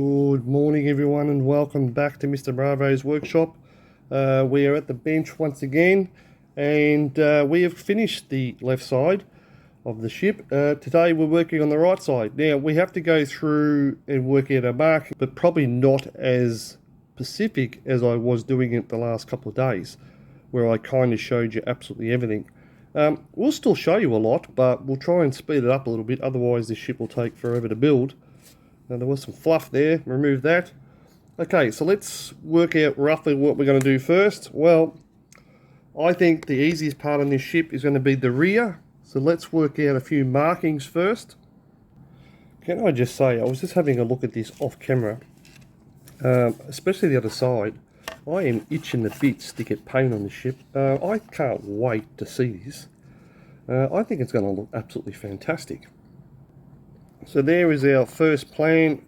Good morning everyone and welcome back to Mr. Bravo's workshop. We are at the bench once again and we have finished the left side of the ship. Today we're working on the right side. Now we have to go through and work out our mark, but probably not as specific as I was doing it the last couple of days where I kind of showed you absolutely everything. We'll still show you a lot, but we'll try and speed it up a little bit, otherwise this ship will take forever to build. Now there was some fluff there, remove that. Okay, so let's work out roughly what we're going to do first. Well, I think the easiest part on this ship is going to be the rear. So let's work out a few markings first. Can I just say, I was just having a look at this off camera, especially the other side. I am itching the bits to get paint on the ship. I can't wait to see this. I think it's going to look absolutely fantastic. So there is our first plan.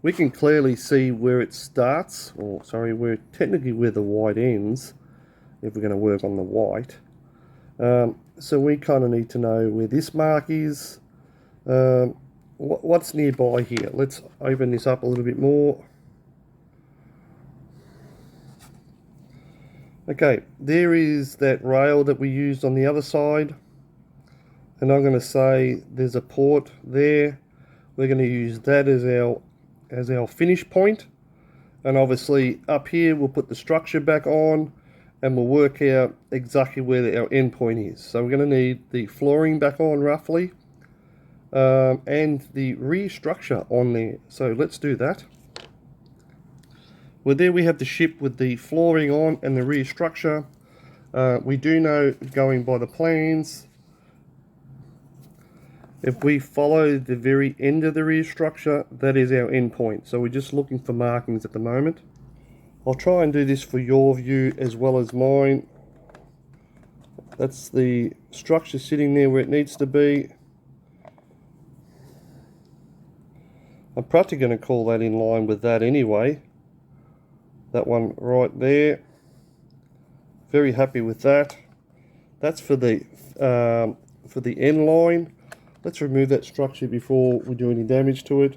We can clearly see where it starts, or sorry, where technically where the white ends, if we're going to work on the white. So we kind of need to know where this mark is. What's nearby here? Let's open this up a little bit more. Okay, there is that rail that we used on the other side. And I'm going to say there's a port there. We're going to use that as our finish point. And obviously up here we'll put the structure back on and we'll work out exactly where our end point is. So we're going to need the flooring back on roughly and the rear structure on there. So let's do that. Well, there we have the ship with the flooring on and the rear structure. We do know, going by the plans, if we follow the very end of the rear structure, that is our end point. So we're just looking for markings at the moment. I'll try and do this for your view as well as mine. That's the structure sitting there where it needs to be. I'm probably going to call that in line with that anyway. That one right there. Very happy with that. That's for the end line. Let's remove that structure before we do any damage to it.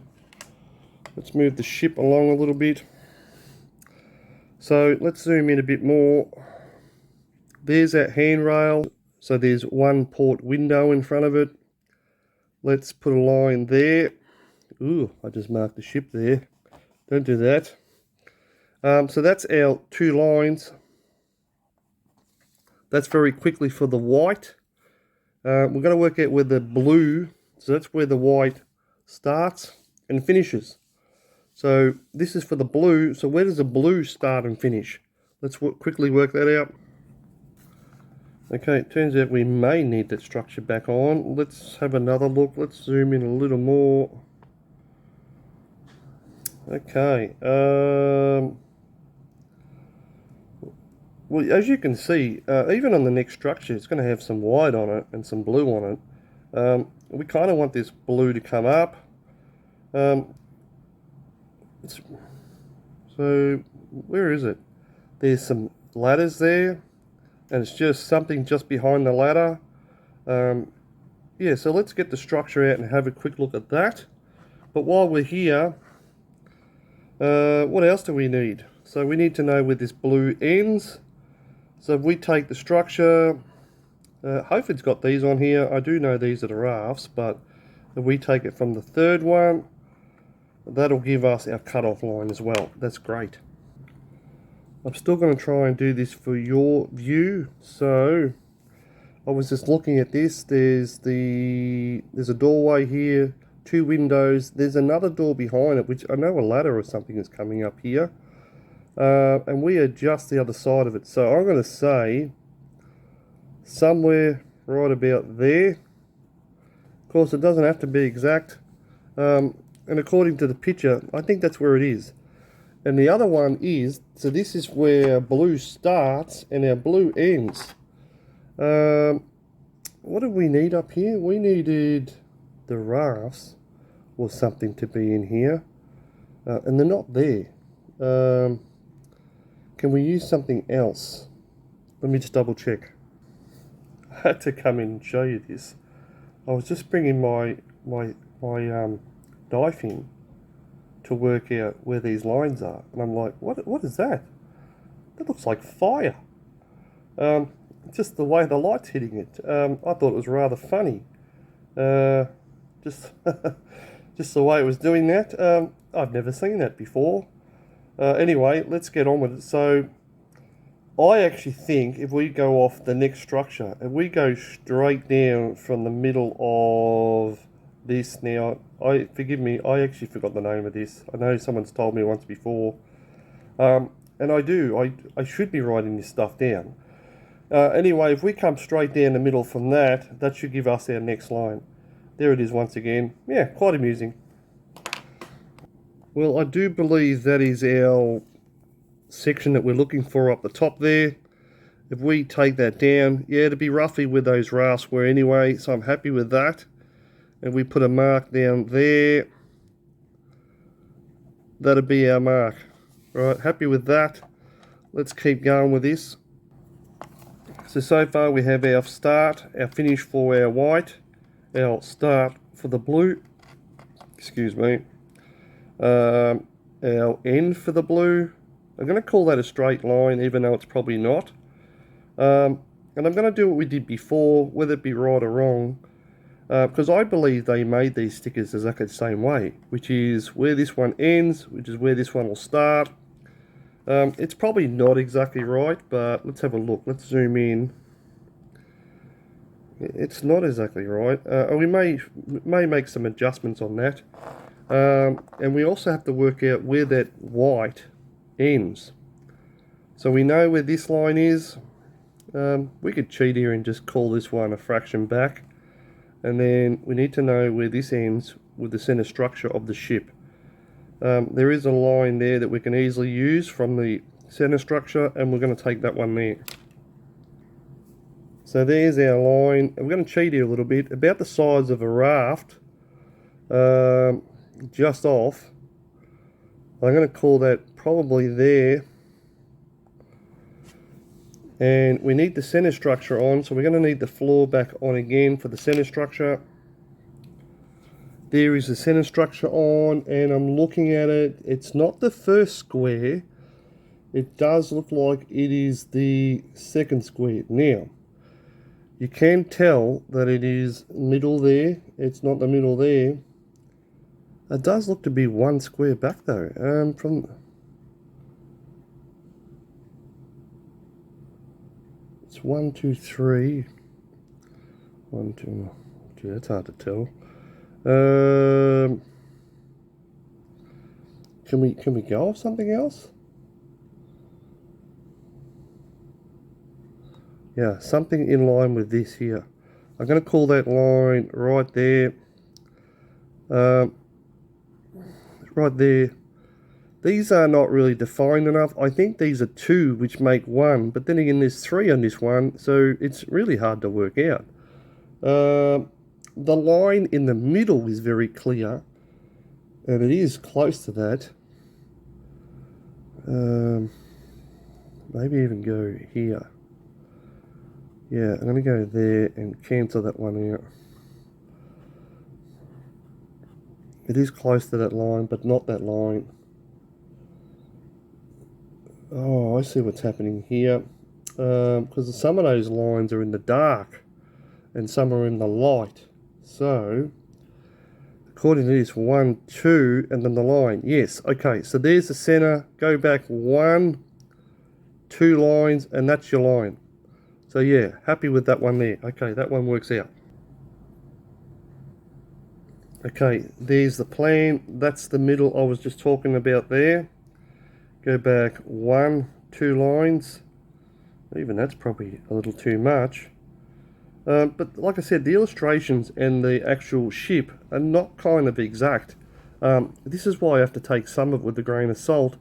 Let's move the ship along a little bit. So let's zoom in a bit more. There's that handrail. So there's one port window in front of it. Let's put a line there. Ooh, I just marked the ship there. Don't do that. So that's our two lines. That's very quickly for the white. We're going to work out where the blue, so that's where the white starts and finishes. So this is for the blue, so where does the blue start and finish? Let's quickly work that out. Okay, it turns out we may need that structure back on. Let's have another look. Let's zoom in a little more. Okay. Well, as you can see, even on the next structure, it's going to have some white on it and some blue on it. We kind of want this blue to come up. So, where is it? There's some ladders there, and it's just something just behind the ladder. Yeah, so let's get the structure out and have a quick look at that. But while we're here, what else do we need? So we need to know where this blue ends. So if we take the structure, Hoford's got these on here. I do know these are the rafts, but if we take it from the third one, that'll give us our cutoff line as well. That's great. I'm still going to try and do this for your view. So I was just looking at this. There's a doorway here, two windows. There's another door behind it, which I know a ladder or something is coming up here. And we are just the other side of it. So I'm going to say somewhere right about there. Of course, it doesn't have to be exact. And according to the picture, I think that's where it is. And the other one is, so this is where blue starts and our blue ends. What did we need up here? We needed the rafts or something to be in here. And they're not there. Can we use something else? Let me just double check. I had to come in and show you this. I was just bringing my knife in to work out where these lines are. And I'm like, what is that? That looks like fire. Just the way the light's hitting it. I thought it was rather funny. Just just the way it was doing that. I've never seen that before. Anyway, let's get on with it. So I actually think if we go off the next structure, if we go straight down from the middle of this now, forgive me, I actually forgot the name of this. I know someone's told me once before. And I should be writing this stuff down. Anyway, if we come straight down the middle from that, that should give us our next line. There it is once again. Yeah, quite amusing. Well, I do believe that is our section that we're looking for up the top there. If we take that down, yeah, it'll be roughly where those rafts were anyway, so I'm happy with that. And we put a mark down there. That'll be our mark. Right, happy with that. Let's keep going with this. So far we have our start, our finish for our white, our start for the blue, excuse me, our end for the blue. I'm going to call that a straight line, even though it's probably not. And I'm going to do what we did before, whether it be right or wrong, because I believe they made these stickers exactly the same way, which is where this one ends, which is where this one will start. It's probably not exactly right, but let's have a look. Let's zoom in. It's not exactly right. We may make some adjustments on that. And we also have to work out where that white ends. So we know where this line is. We could cheat here and just call this one a fraction back. And then we need to know where this ends with the center structure of the ship. There is a line there that we can easily use from the center structure, and we're going to take that one there. So there's our line. We're going to cheat here a little bit, about the size of a raft, just off. I'm going to call that probably there. And we need the center structure on, so we're going to need the floor back on again for the center structure. There is the center structure on, and I'm looking at it. It's not the first square. It does look like it is the second square. Now, you can tell that it is middle there. It's not the middle there. It does look to be one square back though. It's 1, 2, 3. 1, 2. Gee, that's hard to tell. Can we go off something else? Yeah, something in line with this here. I'm going to call that line right there. Right there. These are not really defined enough. I think these are 2 which make 1, but then again there's 3 on this one, so it's really hard to work out. The line in the middle is very clear, and it is close to that. Maybe even go here. Yeah, I'm going to go there and cancel that one out. It is close to that line, but not that line. Oh, I see what's happening here. Because some of those lines are in the dark, and some are in the light. So, according to this, 1, 2, and then the line. Yes, okay, so there's the center. Go back 1, 2 lines, and that's your line. So yeah, happy with that one there. Okay, that one works out. Okay, there's the plan. That's the middle I was just talking about there. Go back 1, 2 lines. Even that's probably a little too much. But like I said, the illustrations and the actual ship are not kind of exact. This is why I have to take some of it with a grain of salt.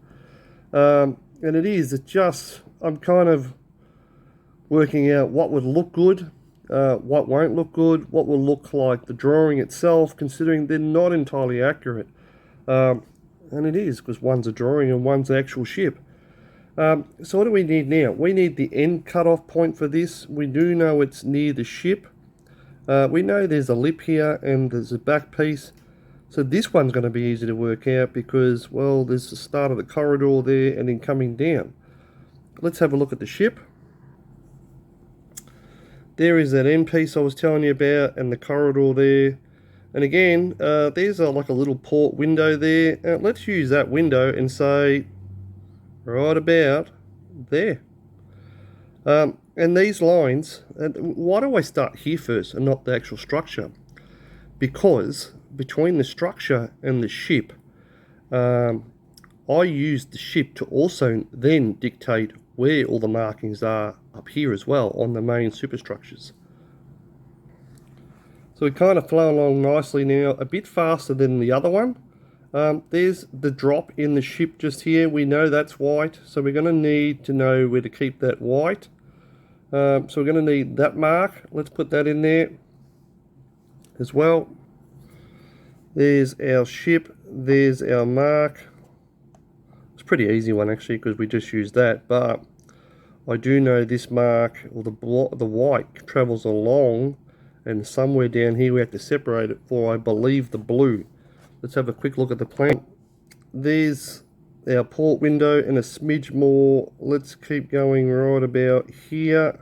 And it's just, I'm kind of working out what would look good, what won't look good, what will look like the drawing itself, considering they're not entirely accurate. And it is, because one's a drawing and one's the actual ship. So what do we need now? We need the end cutoff point for this. We do know it's near the ship. We know there's a lip here and there's a back piece. So this one's going to be easy to work out because, well, there's the start of the corridor there and then coming down. Let's have a look at the ship. There is that end piece I was telling you about and the corridor there. And again, there's like a little port window there. Let's use that window and say right about there. And these lines, why do I start here first and not the actual structure? Because between the structure and the ship, I use the ship to also then dictate where all the markings are up here as well on the main superstructures. So we kind of flow along nicely now, a bit faster than the other one. There's the drop in the ship just here. We know that's white, so we're going to need to know where to keep that white. So we're going to need that mark. Let's put that in there as well. There's our ship. There's our mark. It's a pretty easy one actually because we just used that, but I do know this mark, or the white, travels along, and somewhere down here we have to separate it for, I believe, the blue. Let's have a quick look at the plan. There's our port window and a smidge more. Let's keep going right about here.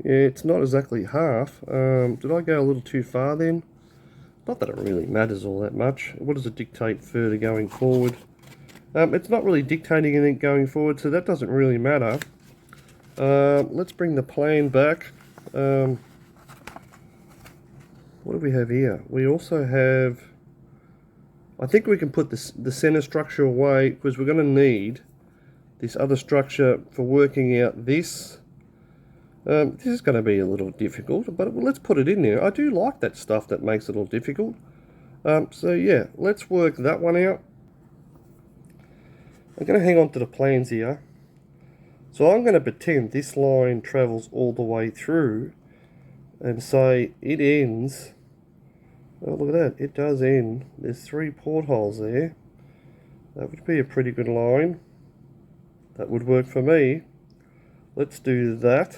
Yeah, it's not exactly half. Did I go a little too far then? Not that it really matters all that much. What does it dictate further going forward? It's not really dictating anything going forward, so that doesn't really matter. Let's bring the plan back. What do we have here? We also have... I think we can put the center structure away because we're going to need this other structure for working out this. This is going to be a little difficult, but let's put it in there. I do like that stuff that makes it a little difficult. So yeah, let's work that one out. I'm going to hang on to the plans here. So I'm going to pretend this line travels all the way through and say it ends. Oh, look at that, it does end. There's 3 portholes there. That would be a pretty good line. That would work for me. Let's do that.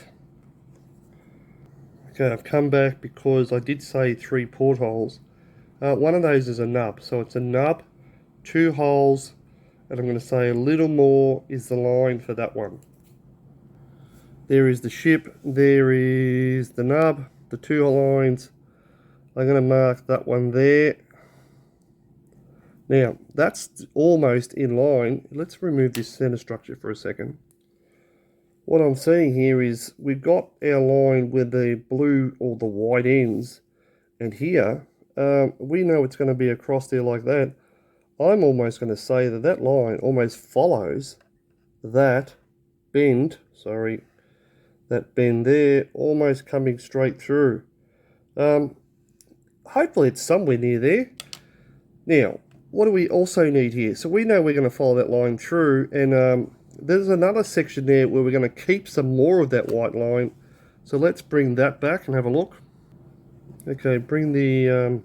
Okay, I've come back because I did say 3 portholes. One of those is a nub, so it's a nub, 2 holes, and I'm going to say a little more is the line for that one. There is the ship, there is the nub, the 2 lines. I'm going to mark that one there. Now, that's almost in line. Let's remove this center structure for a second. What I'm seeing here is we've got our line where the blue or the white ends, and here we know it's going to be across there like that. I'm almost going to say that that line almost follows that bend, that bend there, almost coming straight through. Hopefully it's somewhere near there. Now, what do we also need here? So we know we're going to follow that line through, and there's another section there where we're going to keep some more of that white line. So let's bring that back and have a look. Okay, bring the...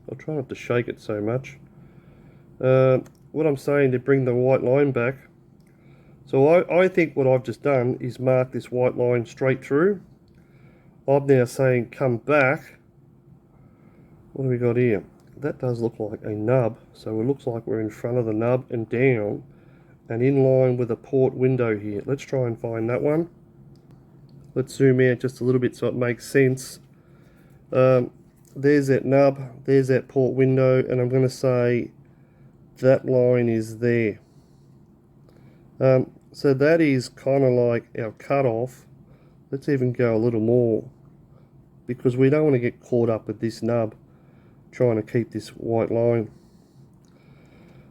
I'll try not to shake it so much. What I'm saying to bring the white line back. So I think what I've just done is mark this white line straight through. I'm now saying come back. What do we got here? That does look like a nub. So it looks like we're in front of the nub and down, and in line with a port window here. Let's try and find that one. Let's zoom out just a little bit so it makes sense. There's that nub, there's that port window, and I'm going to say that line is there. So that is kind of like our cutoff. Let's even go a little more, because we don't want to get caught up with this nub trying to keep this white line.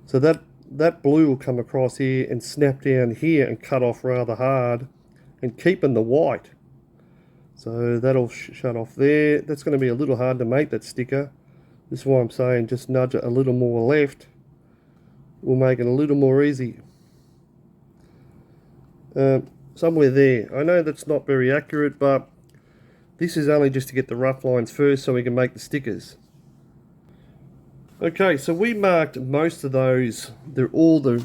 So that blue will come across here and snap down here and cut off rather hard, and keeping the white. So that'll shut off there. That's going to be a little hard to make, that sticker. This is why I'm saying just nudge it a little more left. We'll make it a little more easy. Somewhere there. I know that's not very accurate, but this is only just to get the rough lines first so we can make the stickers. Okay, so we marked most of those. They're all the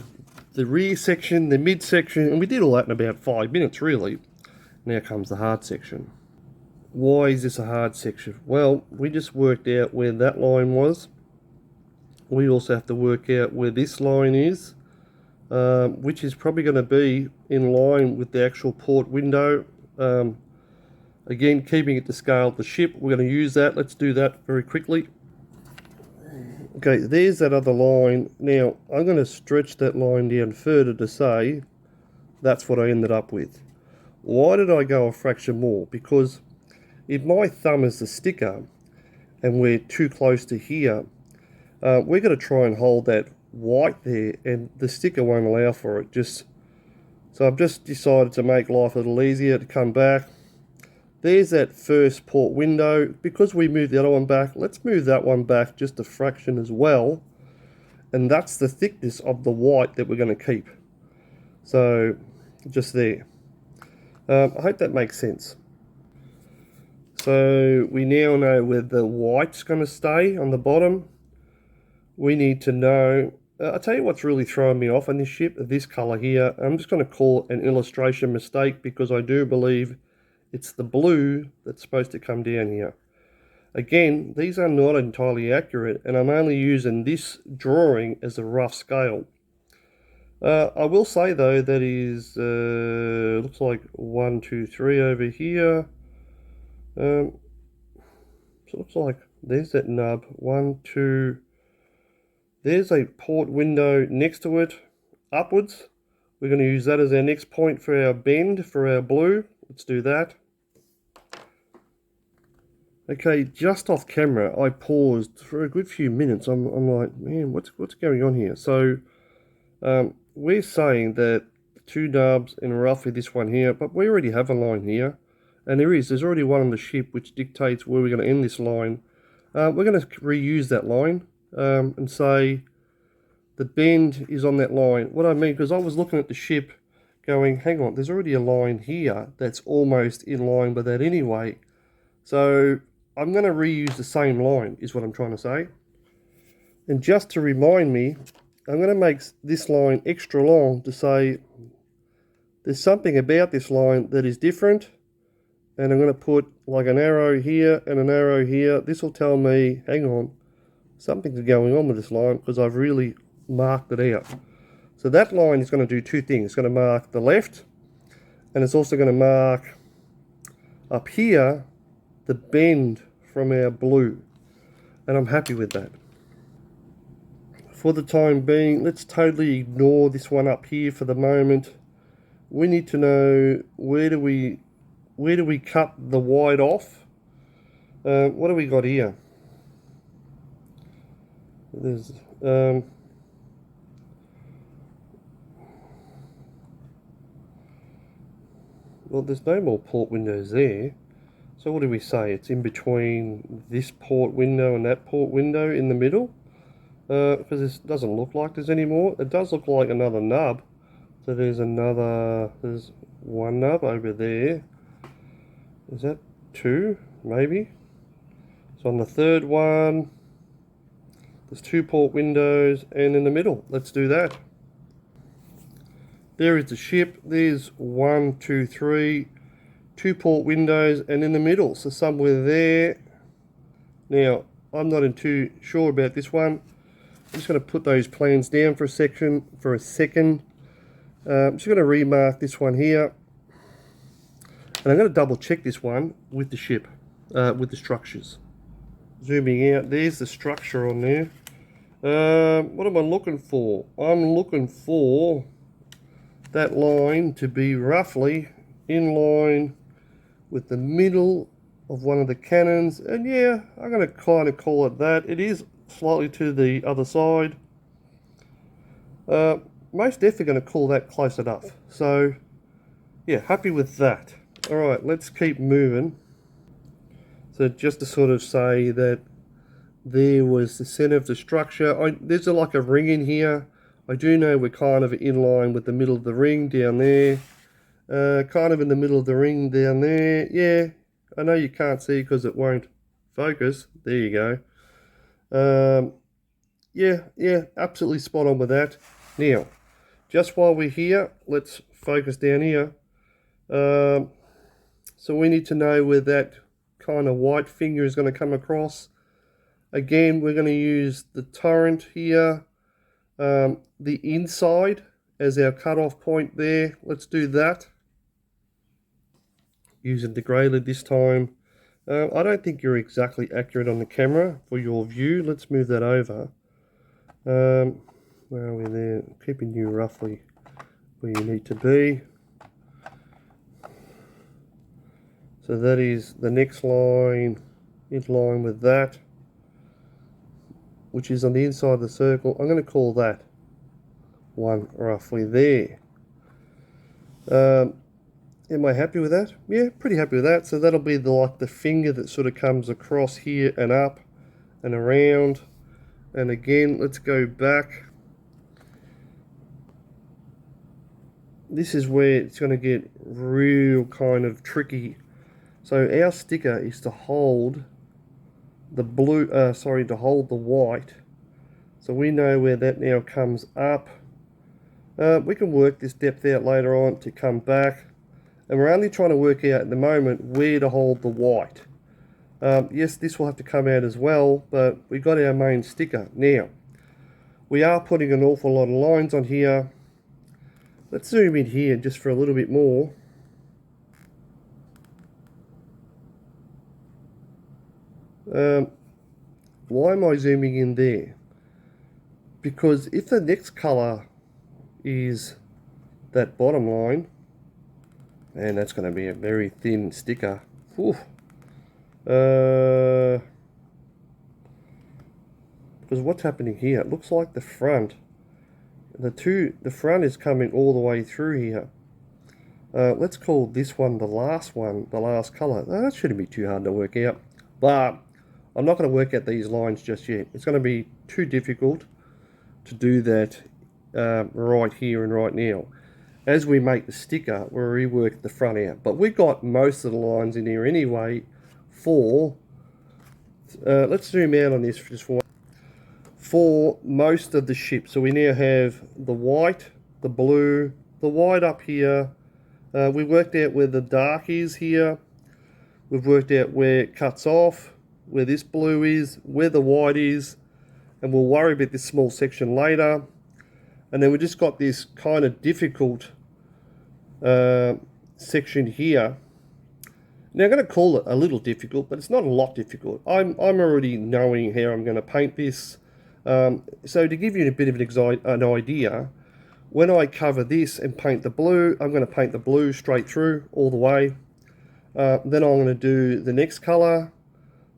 rear section, the mid section, and we did all that in about 5 minutes really. Now comes the hard section. Why is this a hard section? Well, we just worked out where that line was. We also have to work out where this line is, which is probably going to be in line with the actual port window. Again, keeping it to scale of the ship, we're going to use that. Let's do that very quickly. Okay, there's that other line. Now, I'm going to stretch that line down further to say that's what I ended up with. Why did I go a fraction more? Because if my thumb is the sticker and we're too close to here, we're going to try and hold that white there, and the sticker won't allow for it. So I've just decided to make life a little easier to come back. There's that first port window. Because we moved the other one back, let's move that one back just a fraction as well. And that's the thickness of the white that we're going to keep. So just there. I hope that makes sense. So we now know where the white's going to stay on the bottom. We need to know, I'll tell you what's really throwing me off on this ship, this colour here. I'm just going to call it an illustration mistake because I do believe it's the blue that's supposed to come down here. Again, these are not entirely accurate, and I'm only using this drawing as a rough scale. I will say though that is looks like 1, 2, 3 over here. So it looks like there's that nub. 1, 2. There's a port window next to it, upwards. We're going to use that as our next point for our bend for our blue. Let's do that. Okay, just off camera, I paused for a good few minutes. I'm like, man, what's going on here? So we're saying that 2 nubs and roughly this one here, but we already have a line here. And there's already one on the ship which dictates where we're going to end this line. We're going to reuse that line and say the bend is on that line. What I mean, because I was looking at the ship going, hang on, there's already a line here that's almost in line with that anyway. So I'm going to reuse the same line is what I'm trying to say. And just to remind me, I'm going to make this line extra long to say there's something about this line that is different. And I'm going to put like an arrow here and an arrow here. This will tell me, hang on, something's going on with this line because I've really marked it out. So that line is going to do 2 things. It's going to mark the left, and it's also going to mark up here the bend from our blue. And I'm happy with that. For the time being, let's totally ignore this one up here for the moment. We need to know where do we cut the white off? What do we got here? There's well, there's no more port windows there. So what do we say? It's in between this port window and that port window in the middle. Because this doesn't look like there's any more. It does look like another nub. So there's one nub over there. Is that 2? Maybe. So on the third one, there's 2 port windows, and in the middle, let's do that. There is the ship. There's 1, 2, 3, 2 port windows, and in the middle, so somewhere there. Now, I'm not too sure about this one. I'm just going to put those plans down for a second. I'm just going to remark this one here. And I'm going to double check this one with the ship, with the structures. Zooming out, there's the structure on there. What am I looking for? I'm looking for that line to be roughly in line with the middle of one of the cannons. And yeah, I'm going to kind of call it that. It is slightly to the other side. Most definitely going to call that close enough. So yeah, happy with that. All right, let's keep moving. So just to sort of say that there was the center of the structure. There's like a ring in here. I do know we're kind of in line with the middle of the ring down there. Kind of in the middle of the ring down there. Yeah, I know you can't see because it won't focus. There you go. Yeah, absolutely spot on with that. Now, just while we're here, let's focus down here. So we need to know where that kind of white finger is going to come across. Again, we're going to use the torrent here, the inside as our cutoff point there. Let's do that. Using the grey lid this time. I don't think you're exactly accurate on the camera for your view. Let's move that over. Where are we there? Keeping you roughly where you need to be. So that is the next line in line with that, which is on the inside of the circle. I'm going to call that one roughly there. Am I happy with that? Yeah, pretty happy with that. So that'll be like the finger that sort of comes across here and up and around. And again, let's go back. This is where it's going to get real kind of tricky. So our sticker is to hold the blue, to hold the white. So we know where that now comes up. We can work this depth out later on to come back. And we're only trying to work out at the moment where to hold the white. Yes, this will have to come out as well, but we got our main sticker. Now, we are putting an awful lot of lines on here. Let's zoom in here just for a little bit more. Why am I zooming in there? Because if the next color is that bottom line, and that's going to be a very thin sticker. Because what's happening here? It looks like the front, the front is coming all the way through here. Let's call this one, the last color. That shouldn't be too hard to work out, but I'm not going to work out these lines just yet. It's going to be too difficult to do that right here and right now. As we make the sticker, we'll rework the front out. But we've got most of the lines in here anyway for, let's zoom out on this for most of the ship. So we now have the white, the blue, the white up here. We worked out where the dark is here. We've worked out where it cuts off, where this blue is, where the white is. And we'll worry about this small section later. And then we just got this kind of difficult section here. Now I'm going to call it a little difficult, but it's not a lot difficult. I'm already knowing how I'm going to paint this. So to give you a bit of an idea, when I cover this and paint the blue, I'm going to paint the blue straight through all the way. Then I'm going to do the next color.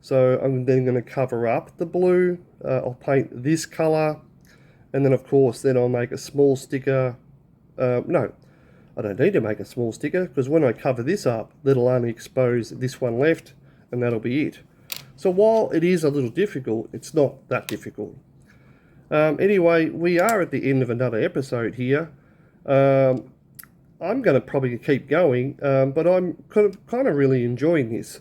So I'm then going to cover up the blue. I'll paint this color. And then of course, then I'll make a small sticker. No, I don't need to make a small sticker because when I cover this up, that'll only expose this one left and that'll be it. So while it is a little difficult, it's not that difficult. Anyway, we are at the end of another episode here. I'm going to probably keep going, but I'm kind of really enjoying this.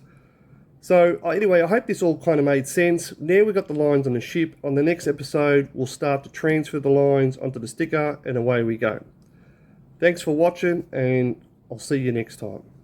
So anyway, I hope this all kind of made sense. Now we've got the lines on the ship. On the next episode, we'll start to transfer the lines onto the sticker and away we go. Thanks for watching and I'll see you next time.